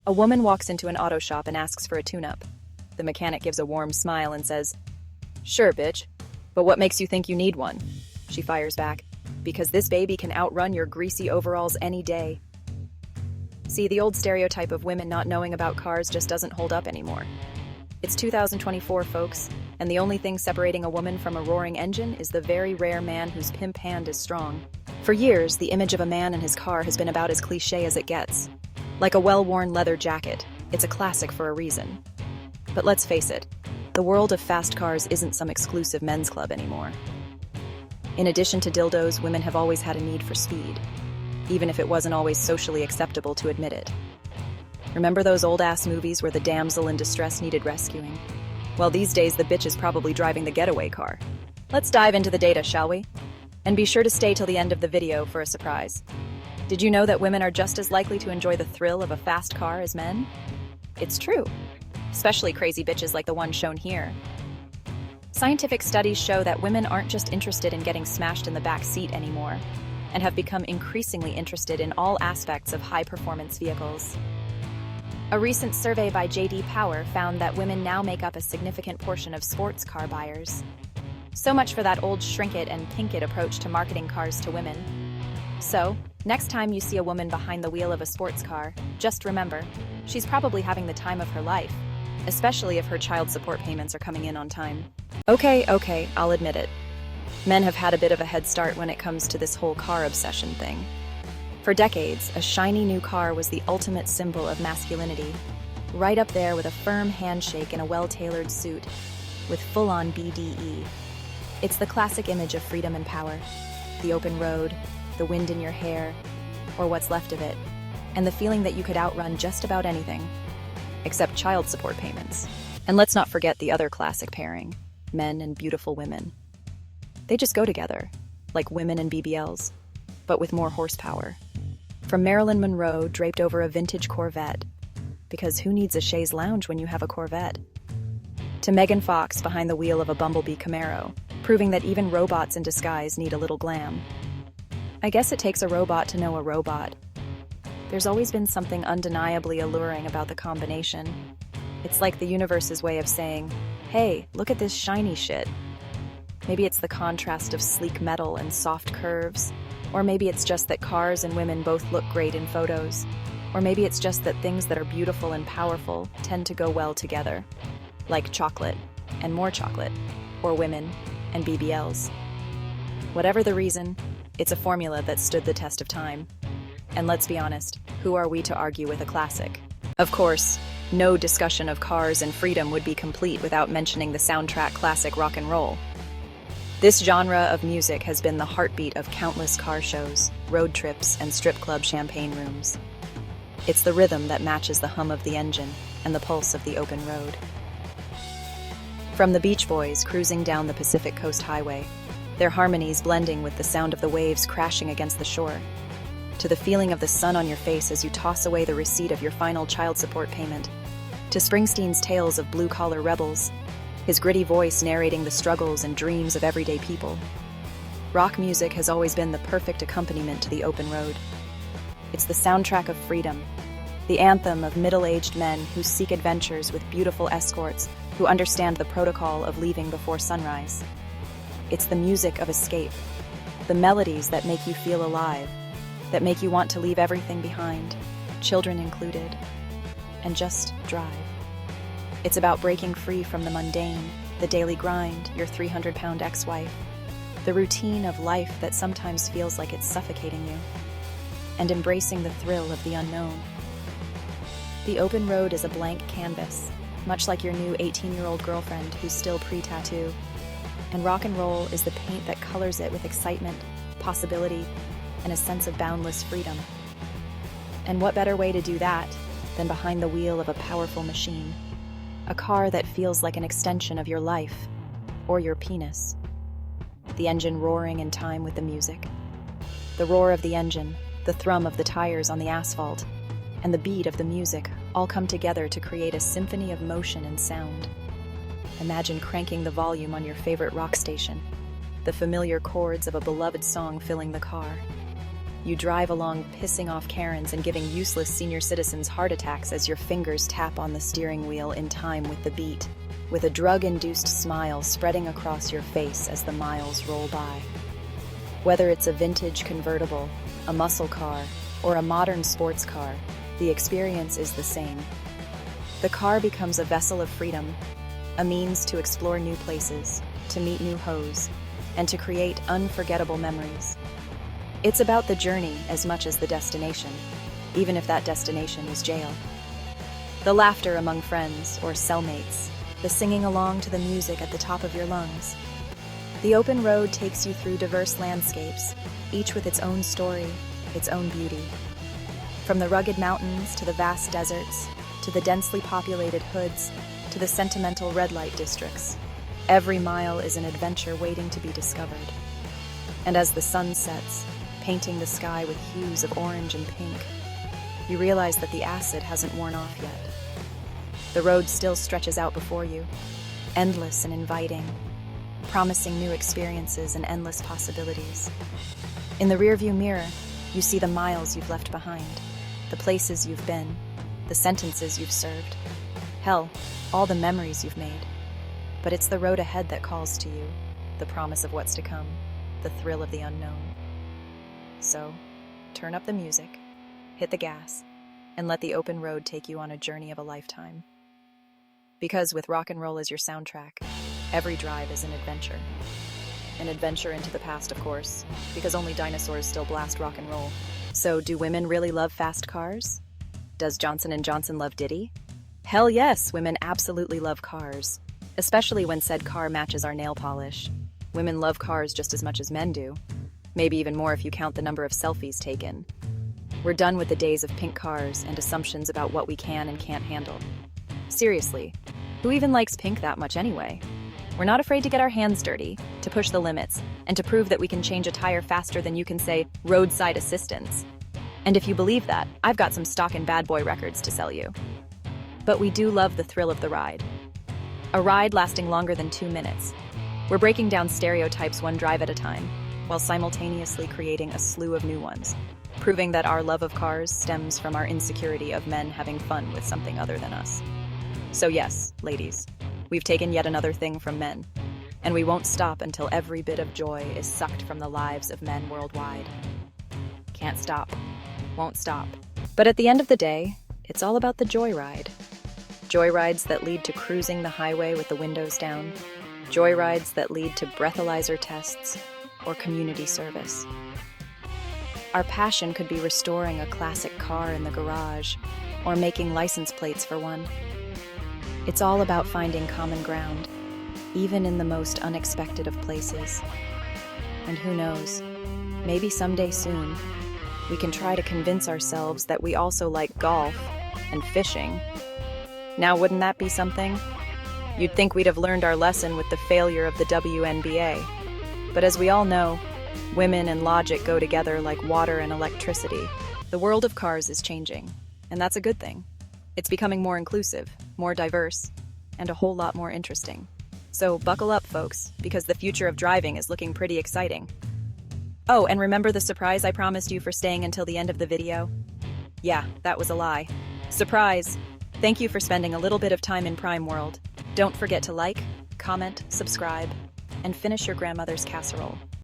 A woman walks into an auto shop and asks for a tune-up. The mechanic gives a warm smile and says, "Sure, bitch. But what makes you think you need one?" She fires back, "Because this baby can outrun your greasy overalls any day." See, the old stereotype of women not knowing about cars just doesn't hold up anymore. It's 2024, folks, and the only thing separating a woman from a roaring engine is the very rare man whose pimp hand is strong. For years, the image of a man and his car has been about as cliché as it gets. Like a well-worn leather jacket, it's a classic for a reason. But let's face it, the world of fast cars isn't some exclusive men's club anymore. In addition to dildos, women have always had a need for speed, even if it wasn't always socially acceptable to admit it. Remember those old-ass movies where the damsel in distress needed rescuing? Well, these days the bitch is probably driving the getaway car. Let's dive into the data, shall we? And be sure to stay till the end of the video for a surprise. Did you know that women are just as likely to enjoy the thrill of a fast car as men? It's true, especially crazy bitches like the one shown here. Scientific studies show that women aren't just interested in getting smashed in the back seat anymore, and have become increasingly interested in all aspects of high-performance vehicles. A recent survey by J.D. Power found that women now make up a significant portion of sports car buyers. So much for that old shrink it and pink it approach to marketing cars to women. So, next time you see a woman behind the wheel of a sports car, just remember, she's probably having the time of her life, especially if her child support payments are coming in on time. Okay, I'll admit it. Men have had a bit of a head start when it comes to this whole car obsession thing. For decades, a shiny new car was the ultimate symbol of masculinity, right up there with a firm handshake and a well-tailored suit, with full-on BDE. It's the classic image of freedom and power, the open road, the wind in your hair, or what's left of it, and the feeling that you could outrun just about anything, except child support payments. And let's not forget the other classic pairing, men and beautiful women. They just go together, like women and BBLs, but with more horsepower. From Marilyn Monroe draped over a vintage Corvette, because who needs a chaise lounge when you have a Corvette? To Megan Fox behind the wheel of a Bumblebee Camaro, proving that even robots in disguise need a little glam. I guess it takes a robot to know a robot. There's always been something undeniably alluring about the combination. It's like the universe's way of saying, "Hey, look at this shiny shit." Maybe it's the contrast of sleek metal and soft curves, or maybe it's just that cars and women both look great in photos, or maybe it's just that things that are beautiful and powerful tend to go well together, like chocolate and more chocolate, or women and BBLs. Whatever the reason, it's a formula that stood the test of time. And let's be honest, who are we to argue with a classic? Of course, no discussion of cars and freedom would be complete without mentioning the soundtrack classic rock and roll. This genre of music has been the heartbeat of countless car shows, road trips, and strip club champagne rooms. It's the rhythm that matches the hum of the engine and the pulse of the open road. From the Beach Boys cruising down the Pacific Coast Highway, their harmonies blending with the sound of the waves crashing against the shore, to the feeling of the sun on your face as you toss away the receipt of your final child support payment, to Springsteen's tales of blue-collar rebels, his gritty voice narrating the struggles and dreams of everyday people. Rock music has always been the perfect accompaniment to the open road. It's the soundtrack of freedom, the anthem of middle-aged men who seek adventures with beautiful escorts who understand the protocol of leaving before sunrise. It's the music of escape, the melodies that make you feel alive, that make you want to leave everything behind, children included, and just drive. It's about breaking free from the mundane, the daily grind, your 300-pound ex-wife, the routine of life that sometimes feels like it's suffocating you, and embracing the thrill of the unknown. The open road is a blank canvas, much like your new 18-year-old girlfriend who's still pre-tattoo, and rock and roll is the paint that colors it with excitement, possibility, and a sense of boundless freedom. And what better way to do that than behind the wheel of a powerful machine? A car that feels like an extension of your life, or your penis. The engine roaring in time with the music. The roar of the engine, the thrum of the tires on the asphalt, and the beat of the music all come together to create a symphony of motion and sound. Imagine cranking the volume on your favorite rock station, the familiar chords of a beloved song filling the car. You drive along pissing off Karens and giving useless senior citizens heart attacks as your fingers tap on the steering wheel in time with the beat, with a drug-induced smile spreading across your face as the miles roll by. Whether it's a vintage convertible, a muscle car, or a modern sports car, the experience is the same. The car becomes a vessel of freedom, a means to explore new places, to meet new hoes, and to create unforgettable memories. It's about the journey as much as the destination, even if that destination is jail. The laughter among friends or cellmates, the singing along to the music at the top of your lungs. The open road takes you through diverse landscapes, each with its own story, its own beauty. From the rugged mountains to the vast deserts, to the densely populated hoods, to the sentimental red light districts, every mile is an adventure waiting to be discovered. And as the sun sets, painting the sky with hues of orange and pink, you realize that the acid hasn't worn off yet. The road still stretches out before you, endless and inviting, promising new experiences and endless possibilities. In the rearview mirror, you see the miles you've left behind, the places you've been, the sentences you've served, hell, all the memories you've made. But it's the road ahead that calls to you, the promise of what's to come, the thrill of the unknown. So, turn up the music, hit the gas, and let the open road take you on a journey of a lifetime. Because with rock and roll as your soundtrack, every drive is an adventure. An adventure into the past, of course, because only dinosaurs still blast rock and roll. So, do women really love fast cars? Does Johnson & Johnson love Diddy? Hell yes, women absolutely love cars, especially when said car matches our nail polish. Women love cars just as much as men do. Maybe even more if you count the number of selfies taken. We're done with the days of pink cars and assumptions about what we can and can't handle. Seriously, who even likes pink that much anyway? We're not afraid to get our hands dirty, to push the limits, and to prove that we can change a tire faster than you can say roadside assistance. And if you believe that, I've got some stock and bad boy records to sell you. But we do love the thrill of the ride. A ride lasting longer than 2 minutes. We're breaking down stereotypes one drive at a time, while simultaneously creating a slew of new ones, proving that our love of cars stems from our insecurity of men having fun with something other than us. So yes, ladies, we've taken yet another thing from men, and we won't stop until every bit of joy is sucked from the lives of men worldwide. Can't stop, won't stop. But at the end of the day, it's all about the joyride. Joyrides that lead to cruising the highway with the windows down. Joyrides that lead to breathalyzer tests or community service. Our passion could be restoring a classic car in the garage or making license plates for one. It's all about finding common ground, even in the most unexpected of places. And who knows, maybe someday soon, we can try to convince ourselves that we also like golf and fishing. Now, wouldn't that be something? You'd think we'd have learned our lesson with the failure of the WNBA. But as we all know, women and logic go together like water and electricity. The world of cars is changing, and that's a good thing. It's becoming more inclusive, more diverse, and a whole lot more interesting. So buckle up, folks, because the future of driving is looking pretty exciting. Oh, and remember the surprise I promised you for staying until the end of the video? Yeah, that was a lie. Surprise! Thank you for spending a little bit of time in Prime World. Don't forget to like, comment, subscribe, and finish your grandmother's casserole.